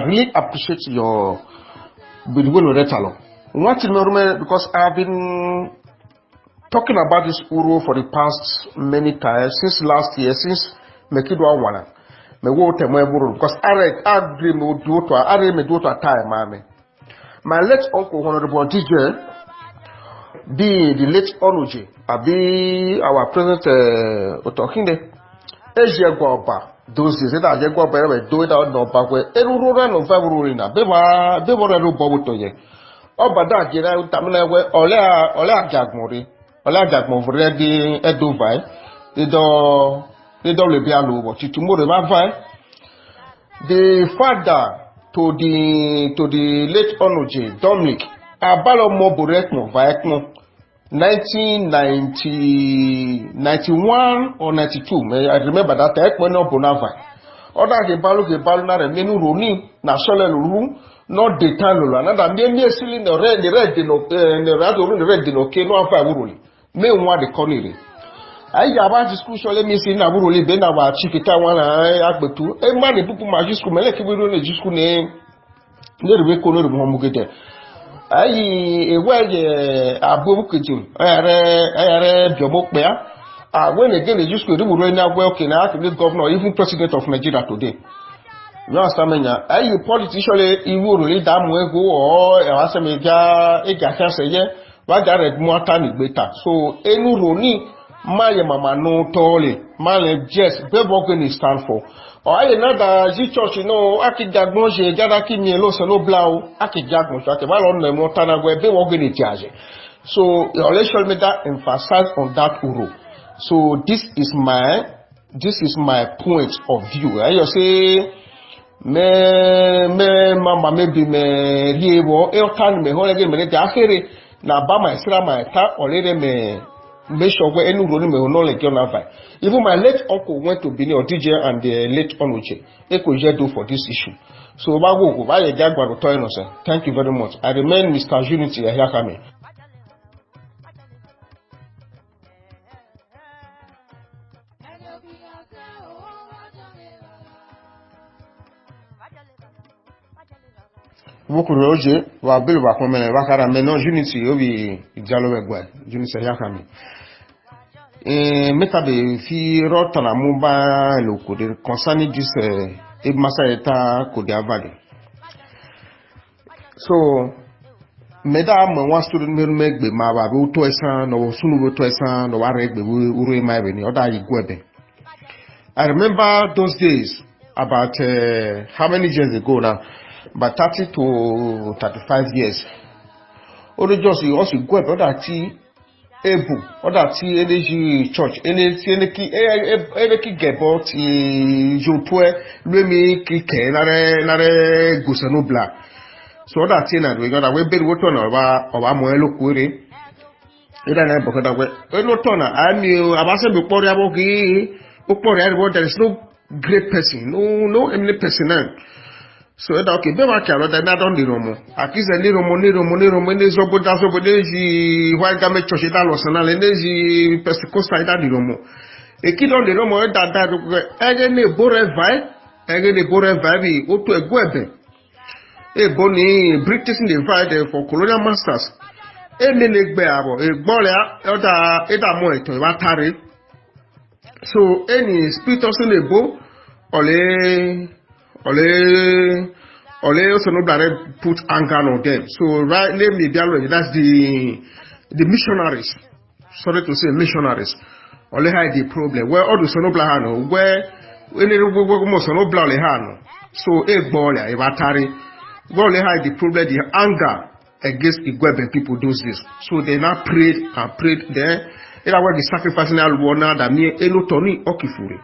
really appreciate your because I've been talking about this Uru for the past many times, since last year, since Mekidwa Wana. Because I dream of do to a time, my late uncle, Honorable DJ, be the late Onuji, be our president talking there. Asia Guapa, those days that I go up do it out no back where everyone of Favorina, Beva, no Bobotoye. Oh, but that you know, Tamina, where Ola Jagmori, Ola Jagmori, Eduvai, they don't be alone, but tomorrow, the father to the late Onuji, Dominic, Abalo Moburetmo, Vaekmo, 1991 or 92. I remember that when no Bonava. Other Gebalu na remenu Roni, National Room, not the Tanula, another mere ceiling the red in the red in okay, no Favoruli. May one the Connery. I have a school, so let me see Naburuli, Benawa, Chiquita, one I Agbetu, a man, the people, my school, Meleki, we don't know school name. Never recall the Momugate. I when again they just could do right now working out to this governor, even president of Nigeria today. You understand me? I politician you will really damn well go or ask me a gas say, what got more time better. So any Roni my mama no tolly, my just Bebogan stand for. Or I another Z church, you know, Aki Jagmonje, Jadaki Milo, no blow, Aki Jagmon, on the Montana where Bebogan it. So, your election made that emphasize on that uru. So, this is my point of view. You say, me mama maybe me liebo, eltan me hole again, me jahiri, na ba my sira my ta, or me sure where any role me no like your even my late uncle went to Benin or DJ and the late Onuche. They could do for this issue. So, thank you very much. I remain Mr. Unity Ayakame. Wokuru oje wa bilu wa komene wakara me no unity obi dialogue egba unity yakami meta be fi rota na muba lokode concerning this masa eta Kodiavale. So meda mo wa student me gbe ma ba be to esan no sunu be to esan no wa regbe uru ma be ni oda igwebe. I remember those days about how many years ago now, about 30 to 35 years. Only just you also go about that able or that energy church any get about you poor me kike nare gusanobla. So that thing that we got away bed what on our moelo query. Ida na bokoda we no tona ami abase be pori aboki there is no great person, no any person. So that okay, be wa kalo da na don di romo. Akize ni romo ni zobo ji white garment church da lo sana le ji Pentecostal da di romo. E ki don di romo da ege ne bore vai bi o to ego ebe. E boni British divide for colonial masters. E me le gbe abo, e gbole da mo eto wa tare. So any spirit also nebo ole also no that put anger on them. So right name the dialogue, that's the missionaries. Sorry to say missionaries. Ole had the problem. Where all the sonobla hano, where any most sonobla hano. So a ball a battery. Where ole had the problem, the anger against the Igwebe people those days. So they now prayed there. Era where the sacrificing alwana that me eno Tony Okifuri.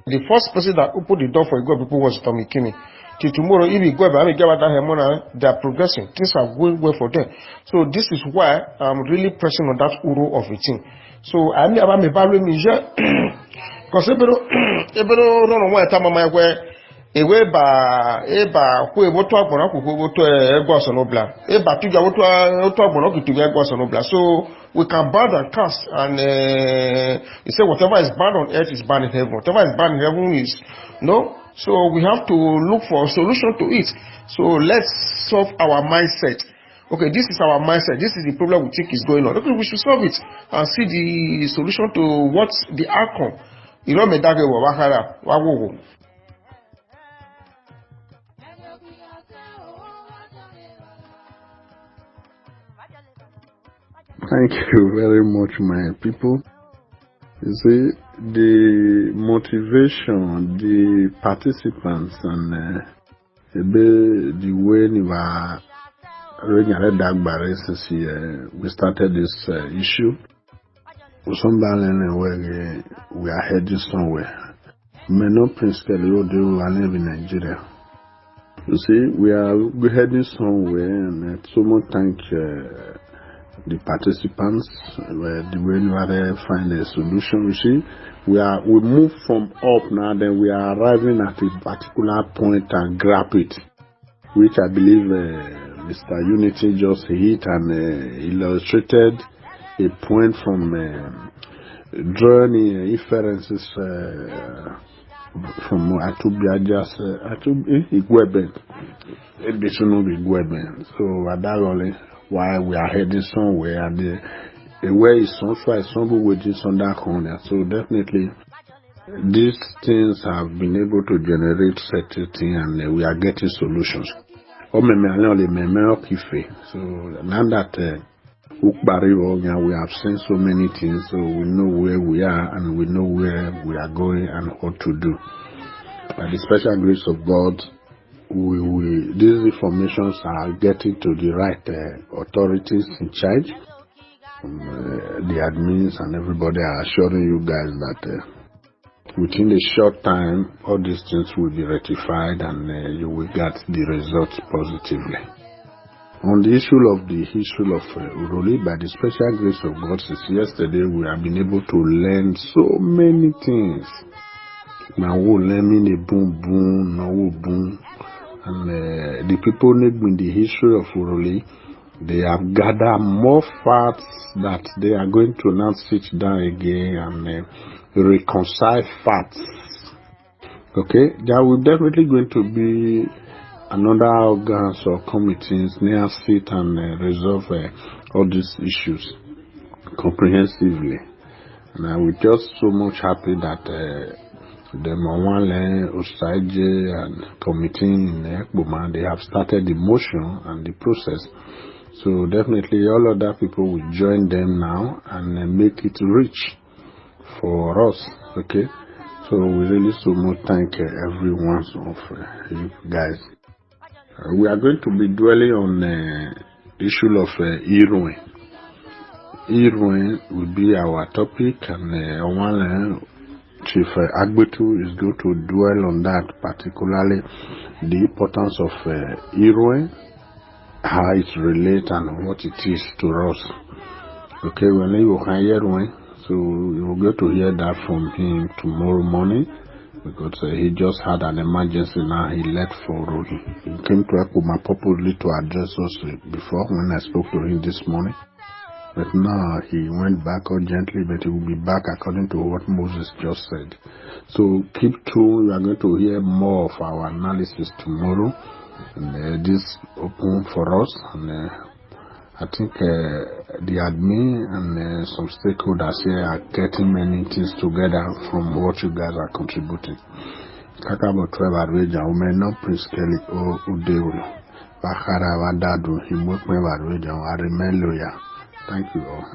The first person that opened the door for Igwebe people was Tommy Kinney. Till tomorrow, if Igwebe and they are progressing. Things are going well for them. So this is why I'm really pressing on that uro of a thing. So I mean about me value me because every run one time my where eba kwe woto agbona kuko woto egbo sonobla eba tuja woto agbona kutuga egbo sonobla. So we can bow and cast and you say whatever is bad on earth is bad in heaven, whatever is bad in heaven is no. So we have to look for a solution to it. So let's solve our mindset. Okay, this is our mindset, this is the problem we think is going on. Okay, we should solve it and see the solution to what's the outcome. You know me dage wo wakara wawo. Thank you very much, my people. You see, the motivation, the participants, and the way we started this issue. We are heading somewhere. May not principally live in Nigeria. You see, we are heading somewhere, and so much thank the participants, the way you find a solution. You see, we move from up now, then we are arriving at a particular point and grab it, which I believe Mr. Unity just hit and illustrated a point from drawing inferences from Atubiajas Igwebe. So Adagole. Why we are heading somewhere, and the way is somewhere waiting on that corner. So definitely, these things have been able to generate certain things, and we are getting solutions. So now that We have seen so many things, so we know where we are and we know where we are going and what to do. By the special grace of God, these informations are getting to the right authorities in charge. The admins and everybody are assuring you guys that within a short time, all these things will be rectified and you will get the results positively. On the issue of Uroli, by the special grace of God, since yesterday we have been able to learn so many things. Now we're learning a boom, and the people in the history of Uroli, they have gathered more facts that they are going to now sit down again and reconcile facts. Okay, there will definitely going to be another organs or committees near sit and resolve all these issues comprehensively. And I was just so much happy that the Mawale, Osaije and committee in Ekboma, they have started the motion and the process. So definitely all other people will join them now and make it rich for us. Okay, so we really so much thank every one of you guys. We are going to be dwelling on the issue of Irwin. Irwin will be our topic, and Chief Agbetu is going to dwell on that, particularly the importance of Irwin, how it relates and what it is to us. Okay, when you can hear Irwin, so you'll get to hear that from him tomorrow morning. Because he just had an emergency now, he left for Rodi. He came to Ekuma purposely to address us before when I spoke to him this morning. But now he went back urgently, but he will be back according to what Moses just said. So keep tuned, we are going to hear more of our analysis tomorrow. And this open for us. And I think the admin and some stakeholders here are getting many things together from what you guys are contributing. Kakabo 12 Arveja, Umeno Prince Kelly O Udeulu, Bakara Wadadu, Himokme Arveja, Arimeloya. Thank you all.